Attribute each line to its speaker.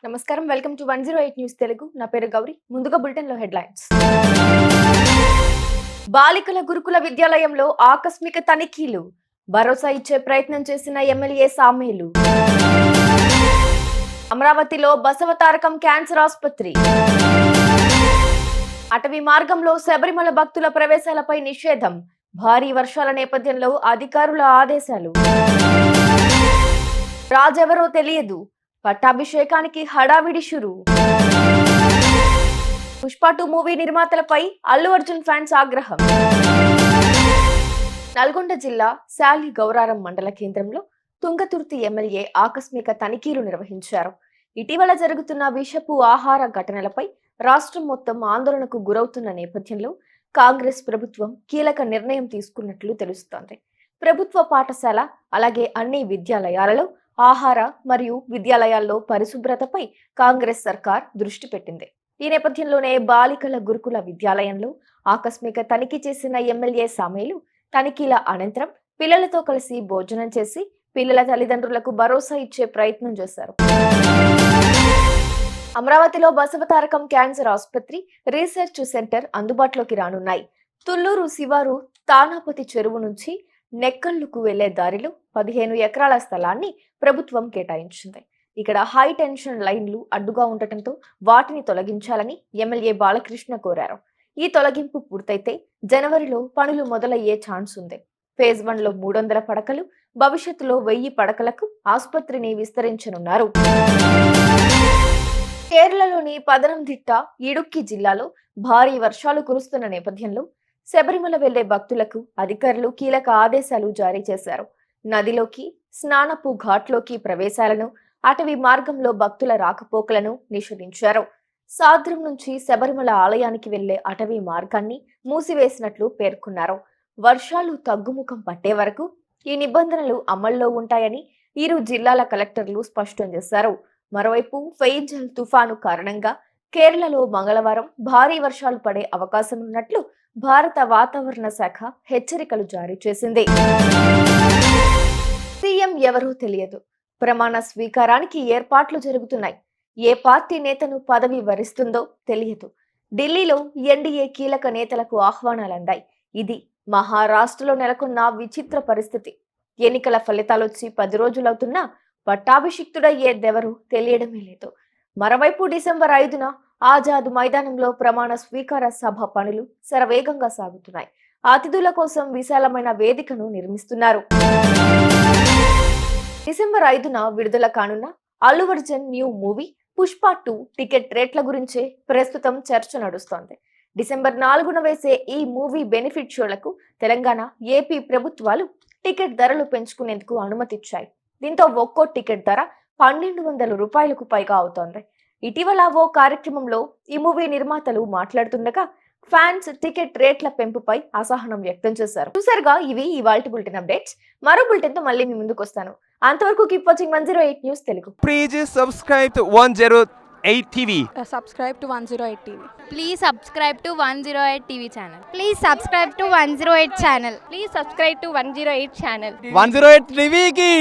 Speaker 1: నమస్కారం, welcome to 108 news Telugu. నా పేరు గౌరీ. ముందుగా బులెటిన్ లో హెడ్లైన్స్. బాలికల గురుకుల విద్యాలయంలో ఆకస్మిక తనిఖీలు, భరోసా ఇచ్చే ప్రయత్నం చేసిన ఎమ్మెల్యే సామేలు. అమరావతిలో బసవతారకం క్యాన్సర్ ఆసుపత్రి. అటవీ మార్గంలో శబరిమల భక్తుల ప్రవేశాలపై నిషేధం, భారీ వర్షాల నేపథ్యంలో అధికారుల ఆదేశాలు. రాజెవరో తెలియదు, పట్టాభిషేకానికి హడావిడి షురు. పుష్ప 2 మూవీ నిర్మాతలపై అల్లు అర్జున్ ఫ్యాన్స్ ఆగ్రహం. నల్గొండ జిల్లా శాలి గౌరారం మండల కేంద్రంలో తుంగతుర్తి ఎమ్మెల్యే ఆకస్మిక తనిఖీలు నిర్వహించారు. ఇటీవల జరుగుతున్న విషపు ఆహార ఘటనలపై రాష్ట్రం మొత్తం ఆందోళనకు గురవుతున్న నేపథ్యంలో కాంగ్రెస్ ప్రభుత్వం కీలక నిర్ణయం తీసుకున్నట్లు తెలుస్తోంది. ప్రభుత్వ పాఠశాల అలాగే అన్ని విద్యాలయాలలో ఆహార మరియు విద్యాలయాల్లో పరిశుభ్రతపై కాంగ్రెస్ సర్కార్ దృష్టి పెట్టింది. ఈ నేపథ్యంలోనే బాలికల గురుకుల విద్యాలయంలో ఆకస్మిక తనిఖీ చేసిన ఎమ్మెల్యే సామేలు తనిఖీల అనంతరం పిల్లలతో కలిసి భోజనం చేసి పిల్లల తల్లిదండ్రులకు భరోసా ఇచ్చే ప్రయత్నం చేశారు. అమరావతిలో బసవతారకం క్యాన్సర్ ఆసుపత్రి, రీసెర్చ్ సెంటర్ అందుబాటులోకి రానున్నాయి. తుళ్లూరు శివారు తానాపతి చెరువు నుంచి నెక్కల్లుకు వెళ్లే దారిలో 15 ఎకరాల స్థలాన్ని ప్రభుత్వం కేటాయించింది. ఇక్కడ హై టెన్షన్ లైన్లు అడ్డుగా ఉండటంతో వాటిని తొలగించాలని ఎమ్మెల్యే బాలకృష్ణ కోరారు. ఈ తొలగింపు పూర్తయితే జనవరిలో పనులు మొదలయ్యే ఛాన్స్ ఉంది. ఫేజ్ 1లో 300 పడకలు, భవిష్యత్తులో 1000 పడకలకు ఆసుపత్రిని విస్తరించనున్నారు. కేరళలోని పదనంతిట్ట, ఇడుక్కి జిల్లాలో భారీ వర్షాలు కురుస్తున్న నేపథ్యంలో శబరిమల వెళ్లే భక్తులకు అధికారులు కీలక ఆదేశాలు జారీ చేశారు. నదిలోకి, స్నానపు ఘాట్లోకి ప్రవేశాలను, అటవీ మార్గంలో భక్తుల రాకపోకలను నిషేధించారు. సాద్రం నుంచి శబరిమల ఆలయానికి వెళ్లే అటవీ మార్గాన్ని మూసివేసినట్లు పేర్కొన్నారు. వర్షాలు తగ్గుముఖం పట్టే వరకు ఈ నిబంధనలు అమల్లో ఉంటాయని ఇరు జిల్లాల కలెక్టర్లు స్పష్టం చేశారు. మరోవైపు ఫెయిజల్ తుఫాను కారణంగా కేరళలో మంగళవారం భారీ వర్షాలు పడే అవకాశం ఉన్నట్లు భారత వాతావరణ శాఖ హెచ్చరికలు జారీ చేసింది. సీఎం ఎవరో తెలియదు, ప్రమాణ స్వీకారానికి ఏర్పాట్లు జరుగుతున్నాయి. ఏ పార్టీ నేతను పదవి వరిస్తుందో తెలియదు. ఢిల్లీలో ఎన్డీఏ కీలక నేతలకు ఆహ్వానాలందాయి. ఇది మహారాష్ట్రలో నెలకొన్న విచిత్ర పరిస్థితి. ఎన్నికల ఫలితాలొచ్చి 10 రోజులవుతున్నా పట్టాభిషిక్తుడయ్యేదెవరూ తెలియడమే లేదు. మరోవైపు డిసెంబర్ 5న ఆజాద్ మైదానంలో ప్రమాణ స్వీకార సభ పనులు శరవేగంగా సాగుతున్నాయి. అతిథుల కోసం విశాలమైన వేదికను నిర్మిస్తున్నారు. డిసెంబర్ 5న విడుదల కానున్న Allu Arjun new movie Pushpa 2 ticket రేట్ల గురించే ప్రస్తుతం చర్చ నడుస్తోంది. డిసెంబర్ 4న వేసే ఈ మూవీ బెనిఫిట్ షోలకు తెలంగాణ, ఏపీ ప్రభుత్వాలు టికెట్ ధరలు పెంచుకునేందుకు అనుమతిచ్చాయి. దీంతో ఒక్కో టికెట్ ధర 1200 రూపాయలకు పైగా అవుతోంది. ఇటీవల ఓ కార్యక్రమంలో ఈ మూవీ నిర్మాతలు మాట్లాడుతుండగా ఫ్యాన్స్ టికెట్ రేట్ల పెంపుపై అసహనం వ్యక్తం చేశారు. చూసారుగా, ఇవి ఇవాల్టి బులెటిన్ అప్డేట్స్. మరో బులెటిన్ తో మళ్ళీ మీ ముందుకు వస్తాను. అంతవరకు keep watching 108 news Telugu.
Speaker 2: Please subscribe to 108 TV.
Speaker 3: Subscribe to 108 TV.
Speaker 4: Please subscribe to 108 TV channel.
Speaker 5: Please subscribe to 108 channel.
Speaker 4: Please subscribe to 108 channel.
Speaker 2: 108 TV ki